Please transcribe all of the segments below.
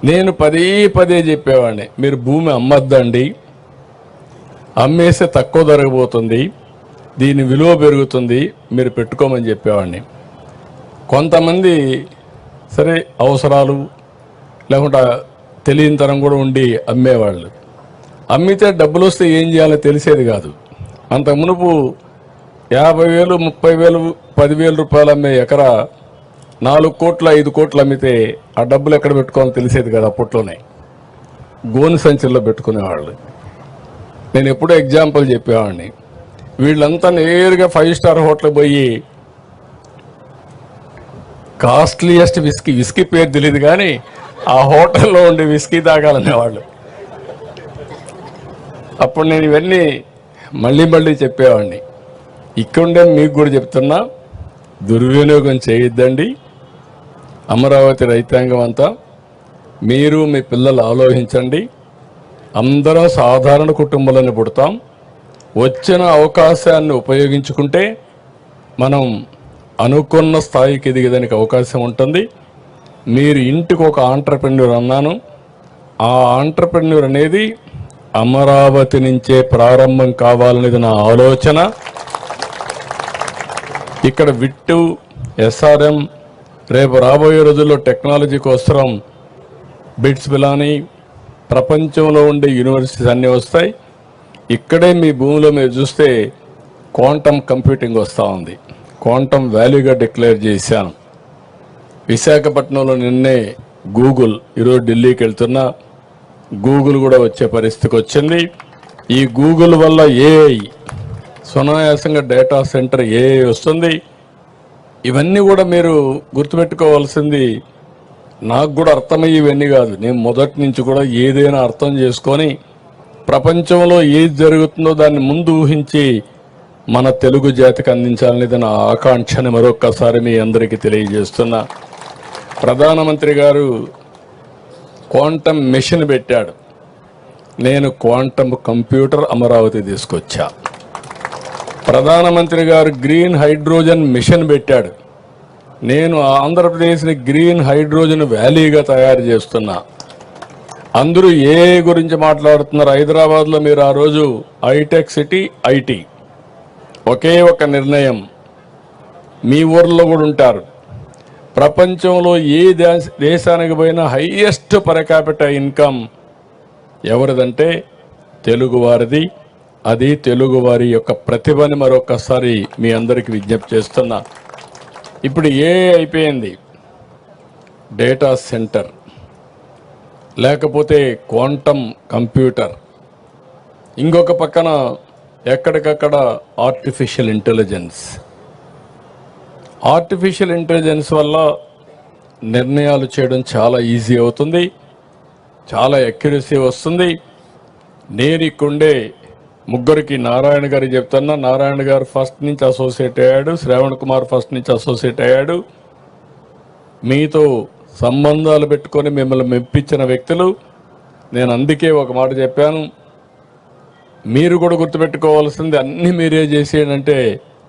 నేను పదే పదే చెప్పేవాడిని, మీరు భూమి అమ్మద్దండి, అమ్మేస్తే తక్కువ ధరగబోతుంది, దీని విలువ పెరుగుతుంది, మీరు పెట్టుకోమని చెప్పేవాడిని. కొంతమంది సరే అవసరాలు లేకుండా తెలియనితనం కూడా ఉండి అమ్మేవాళ్ళు. అమ్మితే డబ్బులు వస్తే ఏం చేయాలో తెలిసేది కాదు. అంత మునుపు 50,000, 30,000, 10,000 రూపాయలు అమ్మే ఎకరా 4 కోట్లు 5 కోట్లు అమ్మితే ఆ డబ్బులు ఎక్కడ పెట్టుకోవాలో తెలిసేది కదా. అప్పట్లోనే గోను సంచుల్లో పెట్టుకునేవాళ్ళు. నేను ఎప్పుడూ ఎగ్జాంపుల్ చెప్పేవాడిని, వీళ్ళంతా నేరుగా 5 స్టార్ హోటల్ పోయి కాస్ట్లీయెస్ట్ విస్కీ పేరు తెలియదు కానీ ఆ హోటల్లో ఉండి విస్కీ తాగాలనేవాళ్ళు. అప్పుడు నేను ఇవన్నీ మళ్ళీ చెప్పేవాడిని. ఇక్కడుండే మీకు కూడా చెప్తున్నా, దుర్వినియోగం చేయొద్దండి. అమరావతి రైతాంగం అంతా మీరు మీ పిల్లలు ఆలోచించండి. అందరం సాధారణ కుటుంబాలను పుడతాం. వచ్చిన అవకాశాన్ని ఉపయోగించుకుంటే మనం అనుకున్న స్థాయికి ఎదిగేదానికి అవకాశం ఉంటుంది. మీరు ఇంటికి ఒక ఆంట్రప్రెన్యూర్ అన్నాను. ఆ ఆంట్రప్రెన్యూర్ అనేది అమరావతి నుంచే ప్రారంభం కావాలనేది నా ఆలోచన. ఇక్కడ విట్టు, ఎస్ఆర్ఎం, రేపు రాబోయే రోజుల్లో టెక్నాలజీ కోసం బిట్స్ పిలాని ప్రపంచంలో ఉండే యూనివర్సిటీస్ అన్నీ వస్తాయి. ఇక్కడే మీ భూమిలో మీరు చూస్తే క్వాంటమ్ కంప్యూటింగ్ వస్తూ ఉంది. క్వాంటమ్ వాల్యూగా డిక్లేర్ చేశాను. విశాఖపట్నంలో నిన్నే గూగుల్, ఈరోజు ఢిల్లీకి వెళ్తున్నా, గూగుల్ కూడా వచ్చే పరిస్థితికి వచ్చింది. ఈ గూగుల్ వల్ల ఏఐ సునాయాసంగా డేటా సెంటర్ ఏఐ వస్తుంది. ఇవన్నీ కూడా మీరు గుర్తుపెట్టుకోవాల్సింది. నాకు కూడా అర్థమయ్యి ఇవన్నీ కాదు, నేను మొదటి నుంచి కూడా ఏదైనా అర్థం చేసుకొని ప్రపంచంలో ఏది జరుగుతుందో దాన్ని ముందు ఊహించి మన తెలుగు జాతికి అందించాలనేది నా ఆకాంక్షని మరొక్కసారి మీ అందరికీ తెలియజేస్తున్నా. ప్రధానమంత్రి గారు క్వాంటమ్ మెషిన్ పెట్టాడు, నేను క్వాంటమ్ కంప్యూటర్ అమరావతి తీసుకొచ్చా. ప్రధానమంత్రి గారు గ్రీన్ హైడ్రోజన్ మిషన్ పెట్టాడు, నేను ఆంధ్రప్రదేశ్ని గ్రీన్ హైడ్రోజన్ వ్యాలీగా తయారు చేస్తున్నా. అందరూ ఏ గురించి మాట్లాడుతున్నారు? హైదరాబాద్లో మీరు ఆ రోజు హైటెక్ సిటీ, ఐటీ, ఒకే ఒక నిర్ణయం, మీ ఊర్లో కూడా ఉంటారు. ప్రపంచంలో ఏ దేశానికి పోయినా హైయెస్ట్ పర్ క్యాపిటల్ ఇన్కమ్ ఎవరిదంటే తెలుగువారిది. అది తెలుగువారి యొక్క ప్రతిభని మరొకసారి మీ అందరికీ విజ్ఞప్తి చేస్తున్నా. ఇప్పుడు ఏ అయిపోయింది, డేటా సెంటర్, లేకపోతే క్వాంటమ్ కంప్యూటర్, ఇంకొక పక్కన ఎక్కడికక్కడ ఆర్టిఫిషియల్ ఇంటెలిజెన్స్. ఆర్టిఫిషియల్ ఇంటెలిజెన్స్ వల్ల నిర్ణయాలు చేయడం చాలా ఈజీ అవుతుంది, చాలా అక్యురసీ వస్తుంది. నేను ఇక్కడే ముగ్గురికి నారాయణ గారు చెప్తున్నా. నారాయణ గారు ఫస్ట్ నుంచి అసోసియేట్ అయ్యాడు, శ్రావణ్ కుమార్ ఫస్ట్ నుంచి అసోసియేట్ అయ్యాడు. మీతో సంబంధాలు పెట్టుకొని మిమ్మల్ని మెప్పించిన వ్యక్తులు. నేను అందుకే ఒక మాట చెప్పాను, మీరు కూడా గుర్తుపెట్టుకోవాల్సింది, అన్నీ మీరే చేసేయంటే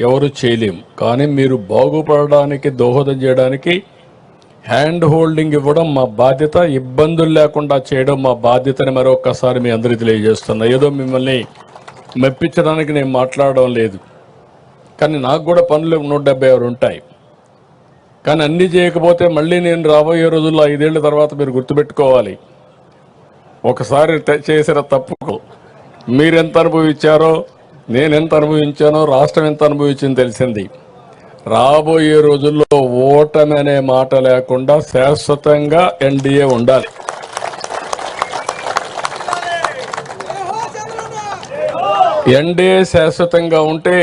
ఎవరు చేయలేం, కానీ మీరు బాగుపడడానికి దోహదం చేయడానికి హ్యాండ్ హోల్డింగ్ ఇవ్వడం మా బాధ్యత, ఇబ్బందులు లేకుండా చేయడం మా బాధ్యతని మరొకసారి మీ అందరికీ తెలియజేస్తున్నా. ఏదో మిమ్మల్ని మెప్పించడానికి నేను మాట్లాడడం లేదు, కానీ నాకు కూడా పనులు 176 ఉంటాయి. కానీ అన్నీ చేయకపోతే మళ్ళీ నేను రాబోయే రోజుల్లో 5 ఏళ్ల తర్వాత మీరు గుర్తుపెట్టుకోవాలి, ఒకసారి చేసిన తప్పుకు మీరెంత అనుభవించారో, నేనెంత అనుభవించానో, రాష్ట్రం ఎంత అనుభవించిందో తెలిసింది. రాబోయే రోజుల్లో ఓటమి అనే మాట లేకుండా శాశ్వతంగా ఎన్డీఏ ఉండాలి. ఎన్డీఏ శాశ్వతంగా ఉంటే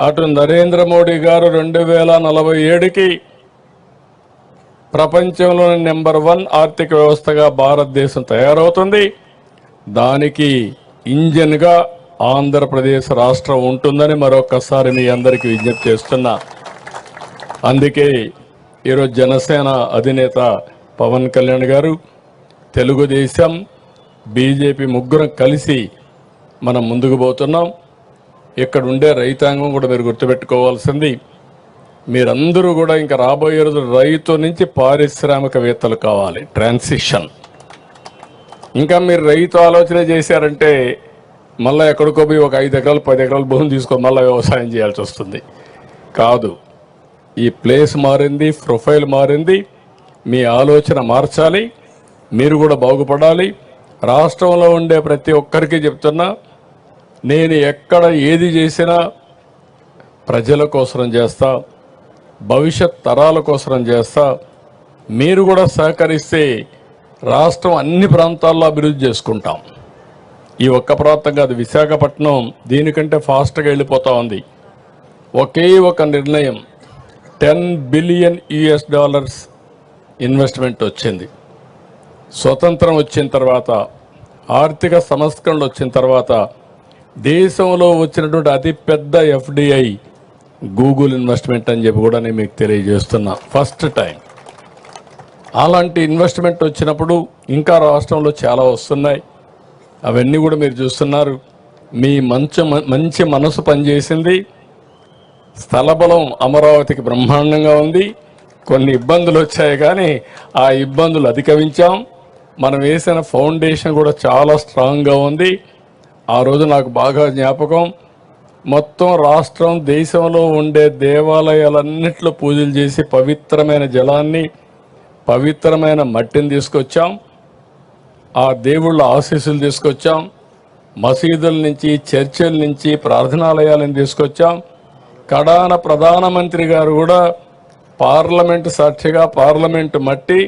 అటు నరేంద్ర మోడీ గారు 2047కి ప్రపంచంలోని నెంబర్ 1 ఆర్థిక వ్యవస్థగా భారతదేశం తయారవుతుంది. దానికి ఇంజన్గా ఆంధ్రప్రదేశ్ రాష్ట్రం ఉంటుందని మరొకసారి మీ అందరికీ విజ్ఞప్తి చేస్తున్నా. అందుకే ఈరోజు జనసేన అధినేత పవన్ కళ్యాణ్ గారు, తెలుగుదేశం, బీజేపీ ముగ్గురం కలిసి మనం ముందుకు పోతున్నాం. ఇక్కడ ఉండే రైతాంగం కూడా మీరు గుర్తుపెట్టుకోవాల్సింది, మీరందరూ కూడా ఇంకా రాబోయే రోజు రైతు నుంచి పారిశ్రామికవేత్తలు కావాలి. ట్రాన్సిషన్ ఇంకా మీరు రైతు ఆలోచన చేశారంటే మళ్ళీ ఎక్కడికో పోయి ఒక 5 ఎకరాలు 10 ఎకరాలు భూమి తీసుకొని మళ్ళీ వ్యవసాయం చేయాల్సి వస్తుంది. కాదు, ఈ ప్లేస్ మారింది, ప్రొఫైల్ మారింది. మీ ఆలోచన మార్చాలి, మీరు కూడా బాగుపడాలి. రాష్ట్రంలో ఉండే ప్రతి ఒక్కరికి చెప్తున్నా, నేను ఎక్కడ ఏది చేసినా ప్రజల కోసం చేస్తా, భవిష్యత్ తరాల కోసం చేస్తా. మీరు కూడా సహకరిస్తే రాష్ట్రం అన్ని ప్రాంతాల్లో అభివృద్ధి చేసుకుంటాం. ఈ ఒక్క ప్రాంతం కాదు, విశాఖపట్నం దీనికంటే ఫాస్ట్గా వెళ్ళిపోతా ఉంది. ఒకే ఒక నిర్ణయం, $10 బిలియన్ ఇన్వెస్ట్మెంట్ వచ్చింది. స్వతంత్రం వచ్చిన తర్వాత, ఆర్థిక సంస్కరణలు వచ్చిన తర్వాత దేశంలో వచ్చినటువంటి అతిపెద్ద FDI గూగుల్ ఇన్వెస్ట్మెంట్ అని చెప్పి కూడా నేను మీకు తెలియజేస్తున్నా. ఫస్ట్ టైం అలాంటి ఇన్వెస్ట్మెంట్ వచ్చినప్పుడు ఇంకా రాష్ట్రంలో చాలా వస్తున్నాయి. అవన్నీ కూడా మీరు చూస్తున్నారు. మీ మంచి మనసు పనిచేసింది. స్థలబలం అమరావతికి బ్రహ్మాండంగా ఉంది. కొన్ని ఇబ్బందులు వచ్చాయి, కానీ ఆ ఇబ్బందులు అధిగమించాం. మనం వేసిన ఫౌండేషన్ కూడా చాలా స్ట్రాంగ్గా ఉంది. ఆ రోజు నాకు బాగా జ్ఞాపకం, మొత్తం రాష్ట్రం దేశంలో ఉండే దేవాలయాలన్నింటిలో పూజలు చేసి పవిత్రమైన జలాన్ని, పవిత్రమైన మట్టిని తీసుకొచ్చాం. ఆ దేవుళ్ళ ఆశీస్సులు తీసుకొచ్చాం. మసీదుల నుంచి, చర్చిల నుంచి, ప్రార్థనాలయాలను తీసుకొచ్చాం. కడాన ప్రధానమంత్రి గారు కూడా పార్లమెంటు సాక్షిగా పార్లమెంటు మట్టి,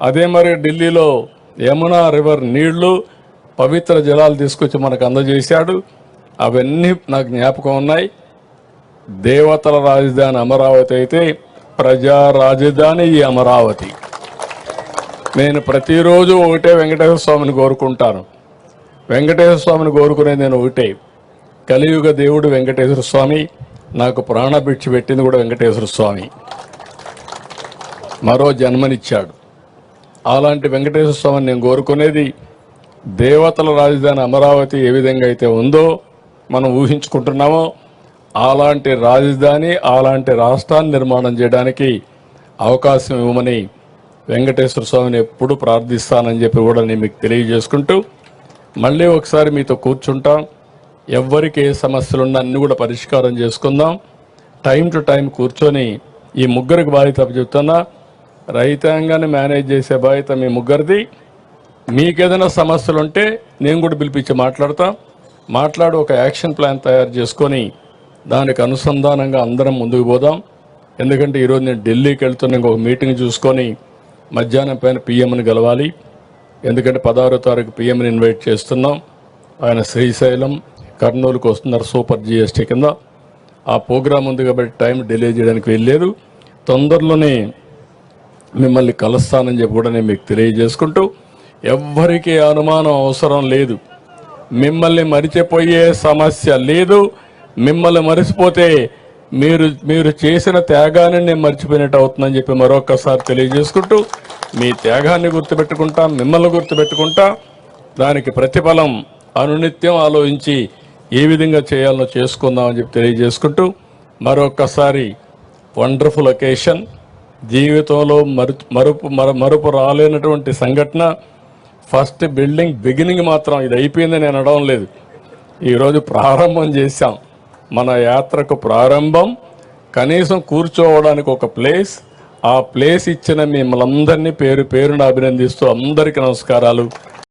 అదే మరి ఢిల్లీలో యమునా రివర్ నీళ్లు, పవిత్ర జలాలు తీసుకొచ్చి మనకు అందజేశాడు. అవన్నీ నాకు జ్ఞాపకం ఉన్నాయి. దేవతల రాజధాని అమరావతి అయితే ప్రజా రాజధాని ఈ అమరావతి. నేను ప్రతిరోజు ఒకటే వెంకటేశ్వర స్వామిని కోరుకుంటాను. వెంకటేశ్వర స్వామిని కోరుకునేది నేను ఒకటే, కలియుగ దేవుడు వెంకటేశ్వర స్వామి. నాకు ప్రాణభిక్ష పెట్టింది కూడా వెంకటేశ్వర స్వామి, మరో జన్మనిచ్చాడు. అలాంటి వెంకటేశ్వర స్వామిని నేను కోరుకునేది. దేవతల రాజధాని అమరావతి ఏ విధంగా అయితే ఉందో మనం ఊహించుకుంటున్నామో అలాంటి రాజధాని, అలాంటి రాష్ట్రాన్ని నిర్మాణం చేయడానికి అవకాశం ఇవ్వమని వెంకటేశ్వర స్వామిని ఎప్పుడు ప్రార్థిస్తానని చెప్పి కూడా నేను మీకు తెలియజేసుకుంటూ, మళ్ళీ ఒకసారి మీతో కూర్చుంటాం. ఎవరికి ఏ సమస్యలున్నా అన్ని కూడా పరిష్కారం చేసుకుందాం. టైం టు టైం కూర్చొని ఈ ముగ్గురికి బాధ్యత చెప్తున్నా. రైతాంగాన్ని మేనేజ్ చేసే బాధ్యత మీ ముగ్గురిది. మీకేదైనా సమస్యలు ఉంటే నేను కూడా పిలిపించి మాట్లాడి ఒక యాక్షన్ ప్లాన్ తయారు చేసుకొని దానికి అనుసంధానంగా అందరం ముందుకు పోదాం. ఎందుకంటే ఈరోజు నేను ఢిల్లీకి వెళ్తున్న ఇంకొక మీటింగ్ చూసుకొని మధ్యాహ్నం పైన పిఎంని కలవాలి. ఎందుకంటే 16వ తారీఖు పిఎంని ఇన్వైట్ చేస్తున్నాం. ఆయన శ్రీశైలం, కర్నూలుకు వస్తున్నారు సూపర్ GST కింద. ఆ ప్రోగ్రాం ఉంది కాబట్టి టైం డిలే చేయడానికి వెళ్ళలేదు. తొందరలోనే మిమ్మల్ని కలుస్తానని చెప్పి కూడా నేను మీకు తెలియజేసుకుంటూ, ఎవ్వరికీ అనుమానం అవసరం లేదు. మిమ్మల్ని మరిచిపోయే సమస్య లేదు. మిమ్మల్ని మరిచిపోతే మీరు చేసిన త్యాగాన్ని నేను మర్చిపోయినట్టు అవుతుందని చెప్పి మరొకసారి తెలియజేసుకుంటూ, మీ త్యాగాన్ని గుర్తుపెట్టుకుంటా, మిమ్మల్ని గుర్తుపెట్టుకుంటా, దానికి ప్రతిఫలం అనునిత్యం ఆలోచించి ఏ విధంగా చేయాలో చేసుకుందామని చెప్పి తెలియజేసుకుంటూ, మరొకసారి వండర్ఫుల్ ఒకేషన్, జీవితంలో మరుపు రాలేనటువంటి సంఘటన. ఫస్ట్ బిగినింగ్ మాత్రం ఇది అయిపోయిందని నేను అనడం లేదు. ఈరోజు ప్రారంభం చేశాం. మన యాత్రకు ప్రారంభం, కనీసం కూర్చోవడానికి ఒక ప్లేస్, ఆ ప్లేస్ ఇచ్చిన మిమ్మల్ని అందరినీ పేరు పేరున అభినందిస్తూ అందరికీ నమస్కారాలు.